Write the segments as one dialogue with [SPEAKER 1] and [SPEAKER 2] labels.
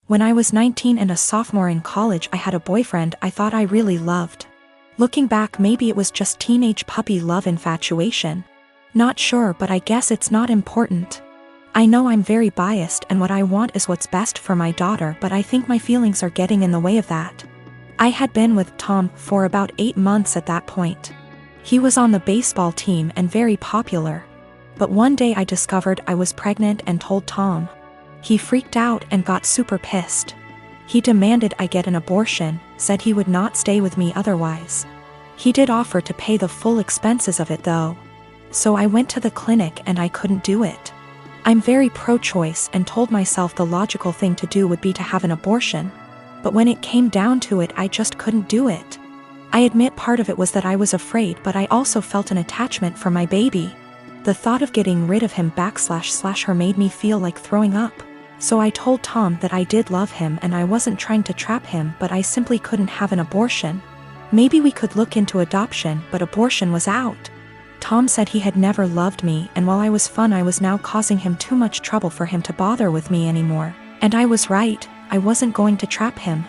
[SPEAKER 1] When I was 19 and a sophomore in college, I had a boyfriend I thought I really loved. Looking back, maybe it was just teenage puppy love infatuation. Not sure, but I guess it's not important. I know I'm very biased and what I want is what's best for my daughter, but I think my feelings are getting in the way of that. I had been with Tom for about 8 months at that point. He was on the baseball team and very popular. But one day I discovered I was pregnant and told Tom. He freaked out and got super pissed. He demanded I get an abortion, said he would not stay with me otherwise. He did offer to pay the full expenses of it though. So I went to the clinic and I couldn't do it. I'm very pro-choice and told myself the logical thing to do would be to have an abortion. But when it came down to it, I just couldn't do it. I admit part of it was that I was afraid, but I also felt an attachment for my baby. The thought of getting rid of him / her made me feel like throwing up. So I told Tom that I did love him and I wasn't trying to trap him, but I simply couldn't have an abortion. Maybe we could look into adoption, but abortion was out. Tom said he had never loved me, and while I was fun, I was now causing him too much trouble for him to bother with me anymore. And I was right, I wasn't going to trap him.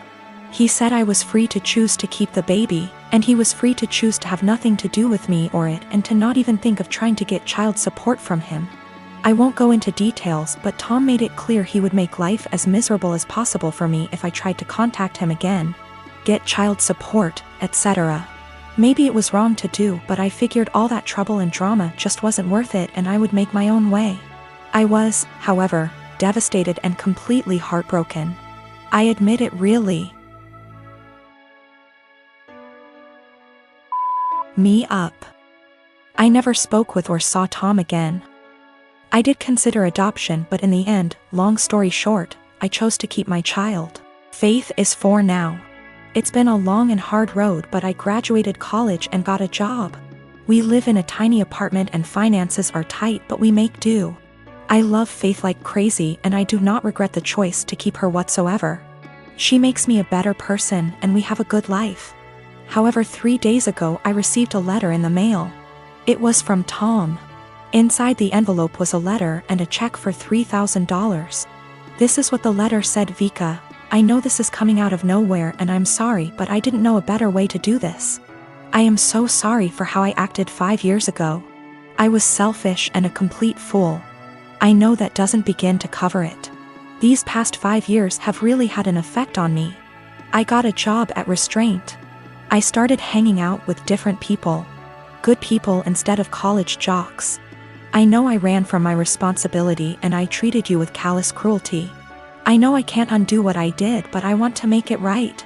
[SPEAKER 1] He said I was free to choose to keep the baby, and he was free to choose to have nothing to do with me or it, and to not even think of trying to get child support from him. I won't go into details, but Tom made it clear he would make life as miserable as possible for me if I tried to contact him again, get child support, etc. Maybe it was wrong to do, but I figured all that trouble and drama just wasn't worth it and I would make my own way. I was, however, devastated and completely heartbroken. I admit it really me up. I never spoke with or saw Tom again. I did consider adoption, but in the end, long story short, I chose to keep my child. Faith is 4 now. It's been a long and hard road, but I graduated college and got a job. We live in a tiny apartment and finances are tight, but we make do. I love Faith like crazy and I do not regret the choice to keep her whatsoever. She makes me a better person and we have a good life. However, 3 days ago I received a letter in the mail. It was from Tom. Inside the envelope was a letter and a check for $3,000. This is what the letter said: Vika, I know this is coming out of nowhere and I'm sorry, but I didn't know a better way to do this. I am so sorry for how I acted 5 years ago. I was selfish and a complete fool. I know that doesn't begin to cover it. These past 5 years have really had an effect on me. I got a job at Restraint. I started hanging out with different people. Good people instead of college jocks. I know I ran from my responsibility and I treated you with callous cruelty. I know I can't undo what I did, but I want to make it right.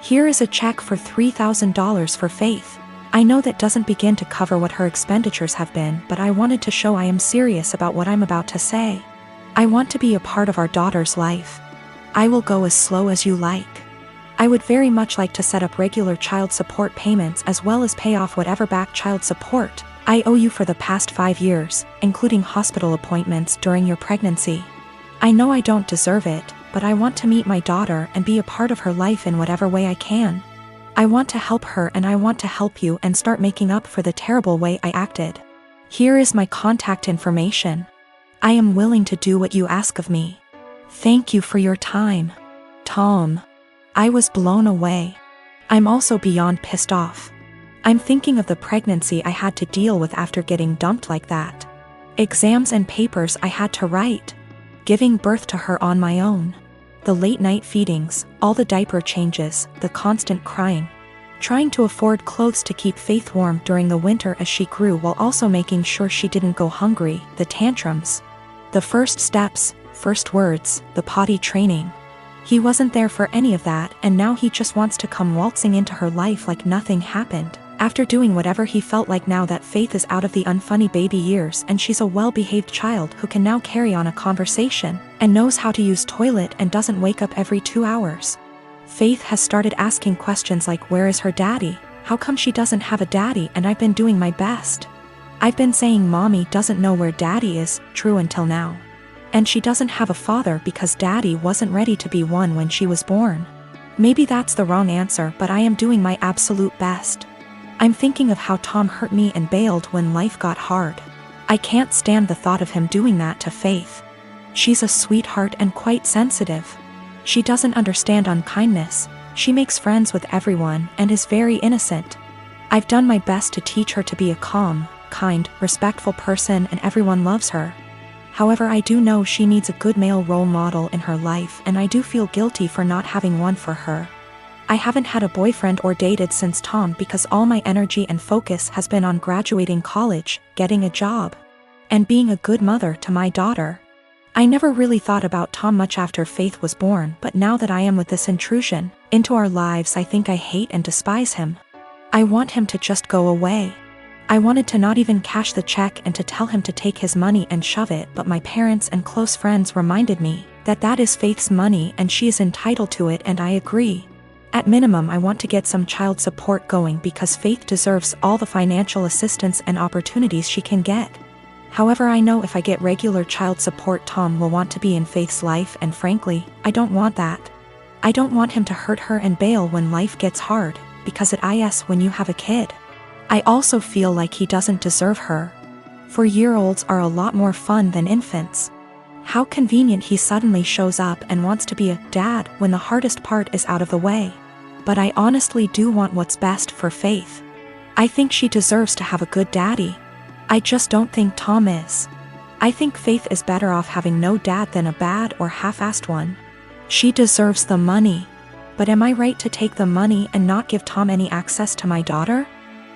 [SPEAKER 1] Here is a check for $3,000 for Faith. I know that doesn't begin to cover what her expenditures have been, but I wanted to show I am serious about what I'm about to say. I want to be a part of our daughter's life. I will go as slow as you like. I would very much like to set up regular child support payments as well as pay off whatever back child support I owe you for the past 5 years, including hospital appointments during your pregnancy. I know I don't deserve it, but I want to meet my daughter and be a part of her life in whatever way I can. I want to help her and I want to help you and start making up for the terrible way I acted. Here is my contact information. I am willing to do what you ask of me. Thank you for your time. Tom. I was blown away. I'm also beyond pissed off. I'm thinking of the pregnancy I had to deal with after getting dumped like that. Exams and papers I had to write. Giving birth to her on my own. The late night feedings, all the diaper changes, the constant crying. Trying to afford clothes to keep Faith warm during the winter as she grew while also making sure she didn't go hungry, the tantrums. The first steps, first words, the potty training. He wasn't there for any of that, and now he just wants to come waltzing into her life like nothing happened. After doing whatever he felt like now that Faith is out of the unfunny baby years and she's a well-behaved child who can now carry on a conversation, and knows how to use toilet and doesn't wake up every 2 hours. Faith has started asking questions like, where is her daddy? How come she doesn't have a daddy? And I've been doing my best. I've been saying mommy doesn't know where daddy is, true until now. And she doesn't have a father because daddy wasn't ready to be one when she was born. Maybe that's the wrong answer, but I am doing my absolute best. I'm thinking of how Tom hurt me and bailed when life got hard. I can't stand the thought of him doing that to Faith. She's a sweetheart and quite sensitive. She doesn't understand unkindness. She makes friends with everyone and is very innocent. I've done my best to teach her to be a calm, kind, respectful person, and everyone loves her. However, I do know she needs a good male role model in her life, and I do feel guilty for not having one for her. I haven't had a boyfriend or dated since Tom because all my energy and focus has been on graduating college, getting a job, and being a good mother to my daughter. I never really thought about Tom much after Faith was born, but now that I am with this intrusion into our lives, I think I hate and despise him. I want him to just go away. I wanted to not even cash the check and to tell him to take his money and shove it, but my parents and close friends reminded me that that is Faith's money and she is entitled to it, and I agree. At minimum, I want to get some child support going because Faith deserves all the financial assistance and opportunities she can get. However, I know if I get regular child support, Tom will want to be in Faith's life, and frankly, I don't want that. I don't want him to hurt her and bail when life gets hard, because it is when you have a kid. I also feel like he doesn't deserve her. 4-year-olds are a lot more fun than infants. How convenient he suddenly shows up and wants to be a dad when the hardest part is out of the way. But I honestly do want what's best for Faith. I think she deserves to have a good daddy. I just don't think Tom is. I think Faith is better off having no dad than a bad or half-assed one. She deserves the money. But am I right to take the money and not give Tom any access to my daughter?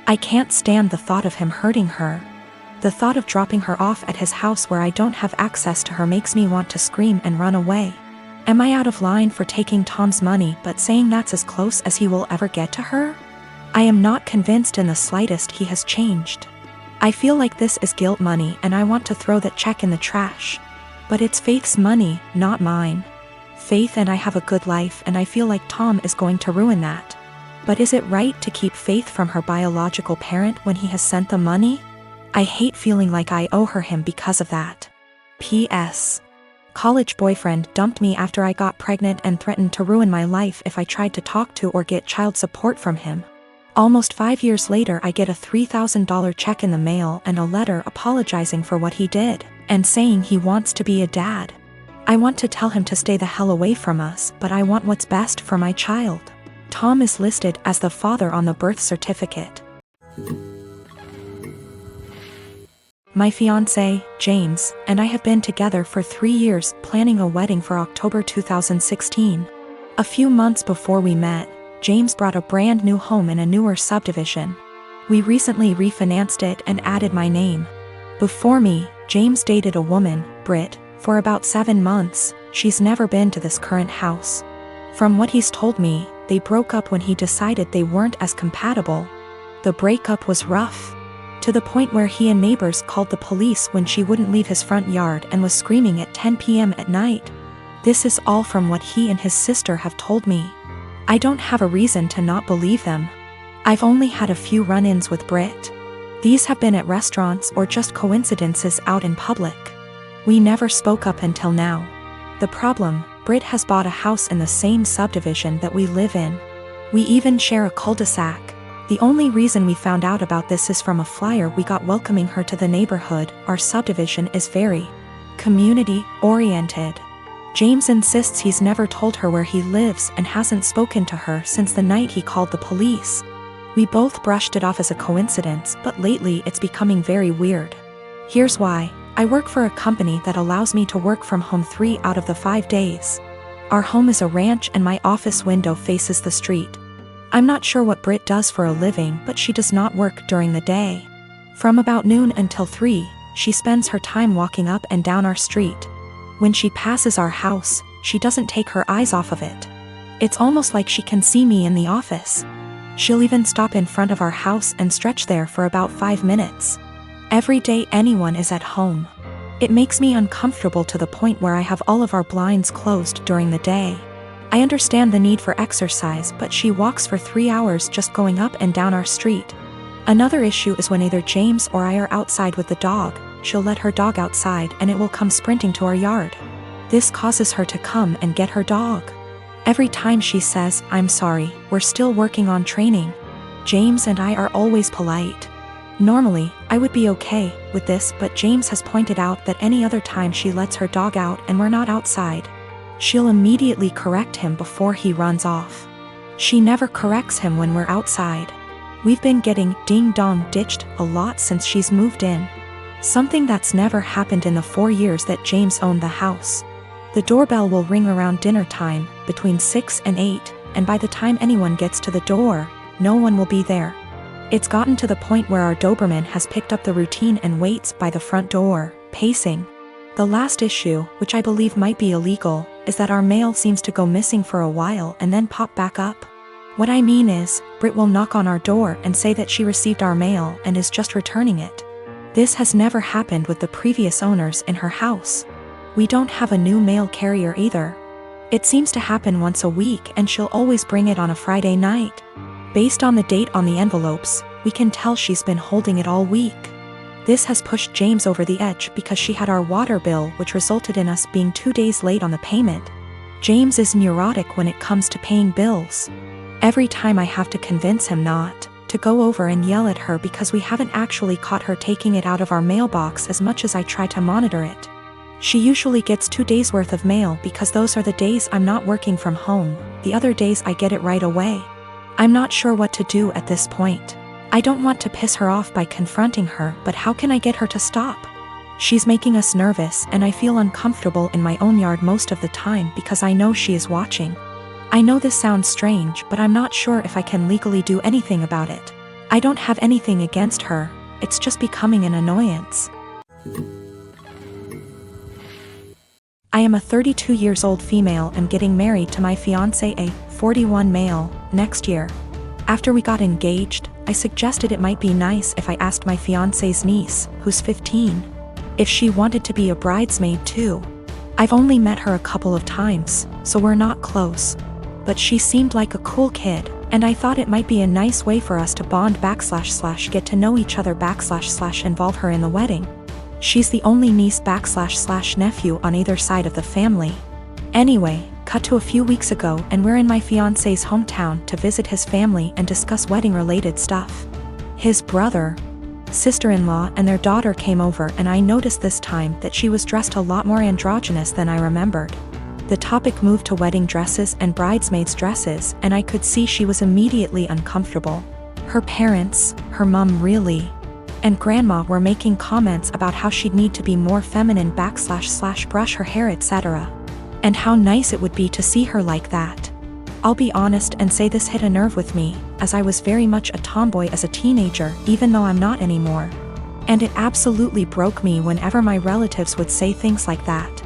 [SPEAKER 1] I can't stand the thought of him hurting her. The thought of dropping her off at his house where I don't have access to her makes me want to scream and run away. Am I out of line for taking Tom's money but saying that's as close as he will ever get to her? I am not convinced in the slightest he has changed. I feel like this is guilt money and I want to throw that check in the trash. But it's Faith's money, not mine. Faith and I have a good life, and I feel like Tom is going to ruin that. But is it right to keep Faith from her biological parent when he has sent the money? I hate feeling like I owe her him because of that. P.S. College boyfriend dumped me after I got pregnant and threatened to ruin my life if I tried to talk to or get child support from him. Almost 5 years later, I get a $3,000 check in the mail and a letter apologizing for what he did, and saying he wants to be a dad. I want to tell him to stay the hell away from us, but I want what's best for my child. Tom is listed as the father on the birth certificate. My fiancé, James, and I have been together for 3 years, planning a wedding for October 2016. A few months before we met, James bought a brand new home in a newer subdivision. We recently refinanced it and added my name. Before me, James dated a woman, Britt, for about 7 months. She's never been to this current house. From what he's told me, they broke up when he decided they weren't as compatible. The breakup was rough, to the point where he and neighbors called the police when she wouldn't leave his front yard and was screaming at 10 p.m. at night. This is all from what he and his sister have told me. I don't have a reason to not believe them. I've only had a few run-ins with Britt. These have been at restaurants or just coincidences out in public. We never spoke up until now. The problem, Britt has bought a house in the same subdivision that we live in. We even share a cul-de-sac. The only reason we found out about this is from a flyer we got welcoming her to the neighborhood. Our subdivision is very community-oriented. James insists he's never told her where he lives and hasn't spoken to her since the night he called the police. We both brushed it off as a coincidence, but lately it's becoming very weird. Here's why. I work for a company that allows me to work from home 3 out of the 5 days. Our home is a ranch and my office window faces the street. I'm not sure what Britt does for a living, but she does not work during the day. From about noon until 3, she spends her time walking up and down our street. When she passes our house, she doesn't take her eyes off of it. It's almost like she can see me in the office. She'll even stop in front of our house and stretch there for about 5 minutes. Every day anyone is at home. It makes me uncomfortable to the point where I have all of our blinds closed during the day. I understand the need for exercise, but she walks for 3 hours just going up and down our street. Another issue is when either James or I are outside with the dog, she'll let her dog outside and it will come sprinting to our yard. This causes her to come and get her dog. Every time she says, "I'm sorry, we're still working on training." James and I are always polite. Normally, I would be okay with this, but James has pointed out that any other time she lets her dog out and we're not outside, She'll immediately correct him before he runs off. She never corrects him when we're outside. We've been getting ding-dong ditched a lot since she's moved in. Something that's never happened in the 4 years that James owned the house. The doorbell will ring around dinner time, between 6 and 8, and by the time anyone gets to the door, no one will be there. It's gotten to the point where our Doberman has picked up the routine and waits by the front door, pacing. The last issue, which I believe might be illegal, is that our mail seems to go missing for a while and then pop back up. What I mean is, Brit will knock on our door and say that she received our mail and is just returning it. This has never happened with the previous owners in her house. We don't have a new mail carrier either. It seems to happen once a week and she'll always bring it on a Friday night. Based on the date on the envelopes, we can tell she's been holding it all week. This has pushed James over the edge because she had our water bill, which resulted in us being 2 days late on the payment. James is neurotic when it comes to paying bills. Every time I have to convince him not to go over and yell at her because we haven't actually caught her taking it out of our mailbox as much as I try to monitor it. She usually gets 2 days worth of mail because those are the days I'm not working from home, the other days I get it right away. I'm not sure what to do at this point. I don't want to piss her off by confronting her, but how can I get her to stop? She's making us nervous and I feel uncomfortable in my own yard most of the time because I know she is watching. I know this sounds strange, but I'm not sure if I can legally do anything about it. I don't have anything against her, it's just becoming an annoyance. I am a 32 years old female and getting married to my fiancé, a 41 male, next year. After we got engaged, I suggested it might be nice if I asked my fiancé's niece, who's 15, if she wanted to be a bridesmaid too. I've only met her a couple of times, so we're not close. But she seemed like a cool kid, and I thought it might be a nice way for us to bond / get to know each other / involve her in the wedding. She's the only niece / nephew on either side of the family. Anyway, cut to a few weeks ago and we're in my fiancé's hometown to visit his family and discuss wedding-related stuff. His brother, sister-in-law and their daughter came over and I noticed this time that she was dressed a lot more androgynous than I remembered. The topic moved to wedding dresses and bridesmaids' dresses and I could see she was immediately uncomfortable. Her parents, her mom really, and grandma were making comments about how she'd need to be more feminine / brush her hair etc. And how nice it would be to see her like that. I'll be honest and say this hit a nerve with me, as I was very much a tomboy as a teenager even though I'm not anymore. And it absolutely broke me whenever my relatives would say things like that.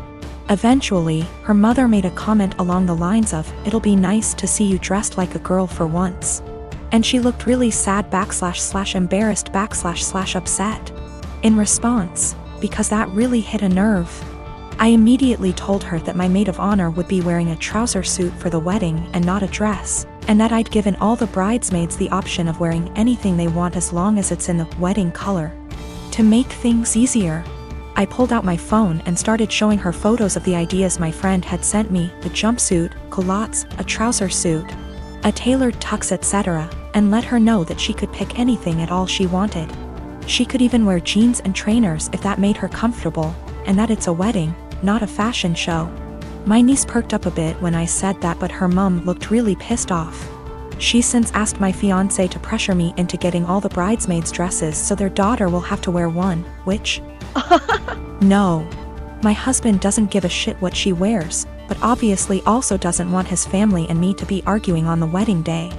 [SPEAKER 1] Eventually, her mother made a comment along the lines of, "It'll be nice to see you dressed like a girl for once." And she looked really sad / embarrassed / upset. In response, because that really hit a nerve, I immediately told her that my maid of honor would be wearing a trouser suit for the wedding and not a dress, and that I'd given all the bridesmaids the option of wearing anything they want as long as it's in the wedding color. To make things easier, I pulled out my phone and started showing her photos of the ideas my friend had sent me, the jumpsuit, culottes, a trouser suit, a tailored tux etc., and let her know that she could pick anything at all she wanted. She could even wear jeans and trainers if that made her comfortable, and that it's a wedding, not a fashion show. My niece perked up a bit when I said that, but her mom looked really pissed off. She's since asked my fiancé to pressure me into getting all the bridesmaids' dresses so their daughter will have to wear one, which... No. My husband doesn't give a shit what she wears, but obviously also doesn't want his family and me to be arguing on the wedding day.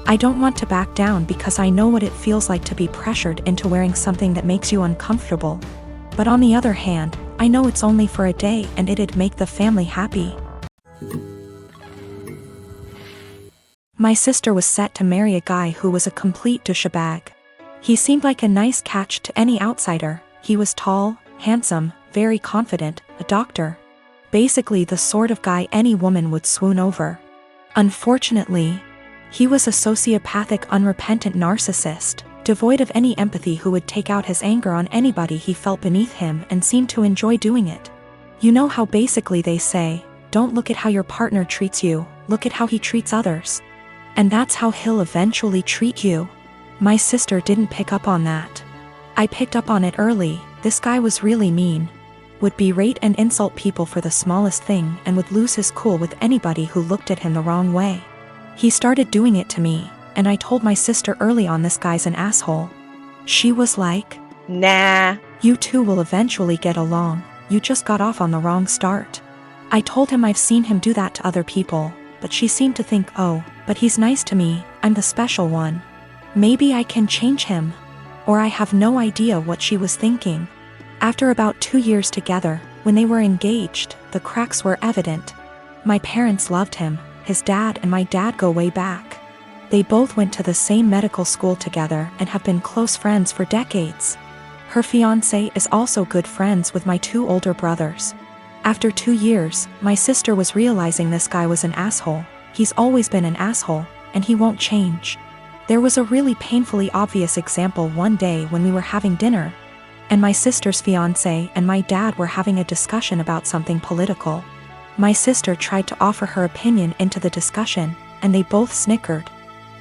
[SPEAKER 1] I don't want to back down because I know what it feels like to be pressured into wearing something that makes you uncomfortable. But on the other hand, I know it's only for a day and it'd make the family happy. My sister was set to marry a guy who was a complete douchebag. He seemed like a nice catch to any outsider. He was tall, handsome, very confident, a doctor. Basically the sort of guy any woman would swoon over. Unfortunately, he was a sociopathic, unrepentant narcissist, devoid of any empathy, who would take out his anger on anybody he felt beneath him and seemed to enjoy doing it. You know how basically they say, don't look at how your partner treats you, look at how he treats others. And that's how he'll eventually treat you. My sister didn't pick up on that. I picked up on it early. This guy was really mean. would berate and insult people for the smallest thing, and would lose his cool with anybody who looked at him the wrong way. He started doing it to me, and I told my sister early on, this guy's an asshole. She was like,
[SPEAKER 2] Nah.
[SPEAKER 1] You two will eventually get along, you just got off on the wrong start. I told him I've seen him do that to other people, but she seemed to think, oh, but he's nice to me, I'm the special one. Maybe I can change him. Or I have no idea what she was thinking. After about 2 years together, when they were engaged, the cracks were evident. My parents loved him, his dad and my dad go way back. They both went to the same medical school together and have been close friends for decades. Her fiancé is also good friends with my 2 older brothers. After 2 years, my sister was realizing this guy was an asshole. He's always been an asshole, and he won't change. There was a really painfully obvious example one day when we were having dinner, and my sister's fiancé and my dad were having a discussion about something political. My sister tried to offer her opinion into the discussion, and they both snickered.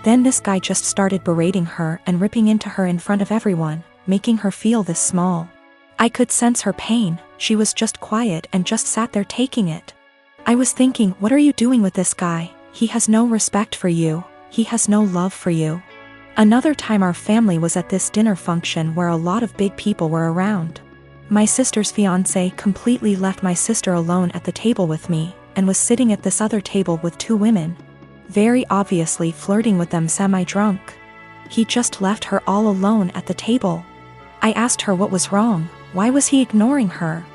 [SPEAKER 1] Then this guy just started berating her and ripping into her in front of everyone, making her feel this small. I could sense her pain. She was just quiet and just sat there taking it. I was thinking, what are you doing with this guy? He has no respect for you. He has no love for you. Another time our family was at this dinner function where a lot of big people were around. My sister's fiancé completely left my sister alone at the table with me, and was sitting at this other table with 2 women, very obviously flirting with them semi-drunk. He just left her all alone at the table. I asked her what was wrong, why was he ignoring her?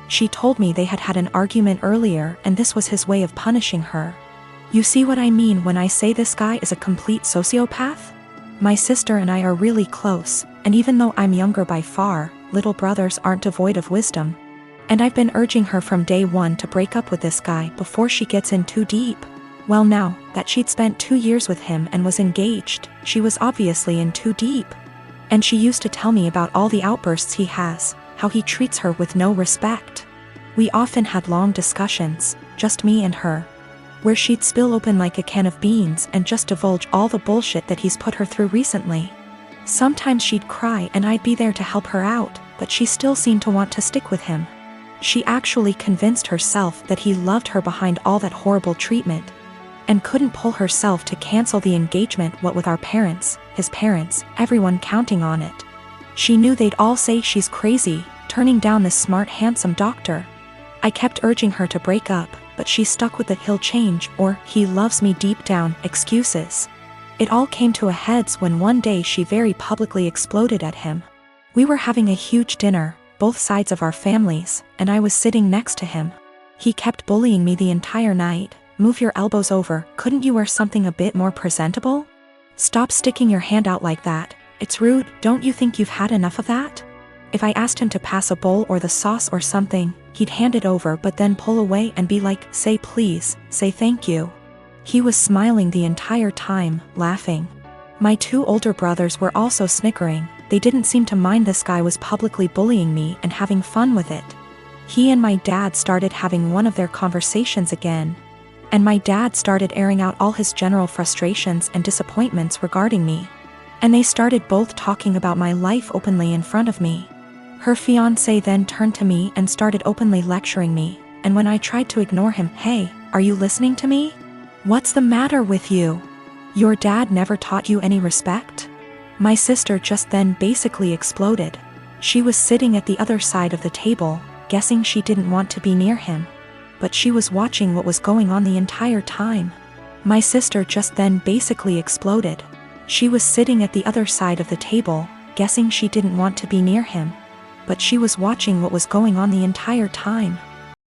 [SPEAKER 1] She told me they had had an argument earlier and this was his way of punishing her. You see what I mean when I say this guy is a complete sociopath? My sister and I are really close, and even though I'm younger by far, little brothers aren't devoid of wisdom. And I've been urging her from day one to break up with this guy before she gets in too deep. Well, now that she'd spent 2 years with him and was engaged, she was obviously in too deep. And she used to tell me about all the outbursts he has, how he treats her with no respect. We often had long discussions, just me and her, where she'd spill open like a can of beans and just divulge all the bullshit that he's put her through recently. Sometimes she'd cry and I'd be there to help her out, but she still seemed to want to stick with him. She actually convinced herself that he loved her behind all that horrible treatment, and couldn't pull herself to cancel the engagement, what with our parents, his parents, everyone counting on it. She knew they'd all say she's crazy, turning down this smart, handsome doctor. I kept urging her to break up, but she stuck with the he'll change or he loves me deep down excuses. It all came to a heads when one day she very publicly exploded at him. We were having a huge dinner, both sides of our families, and I was sitting next to him. He kept bullying me the entire night. Move your elbows over, couldn't you wear something a bit more presentable? Stop sticking your hand out like that, it's rude, don't you think you've had enough of that? If I asked him to pass a bowl or the sauce or something, he'd hand it over but then pull away and be like, say please, say thank you. He was smiling the entire time, laughing. My 2 older brothers were also snickering. They didn't seem to mind this guy was publicly bullying me and having fun with it. He and my dad started having one of their conversations again, and my dad started airing out all his general frustrations and disappointments regarding me. And they started both talking about my life openly in front of me. Her fiancé then turned to me and started openly lecturing me, and when I tried to ignore him, hey, are you listening to me? What's the matter with you? Your dad never taught you any respect? My sister just then basically exploded. She was sitting at the other side of the table, guessing she didn't want to be near him, but she was watching what was going on the entire time. My sister just then basically exploded. She was sitting at the other side of the table, guessing she didn't want to be near him, but she was watching what was going on the entire time.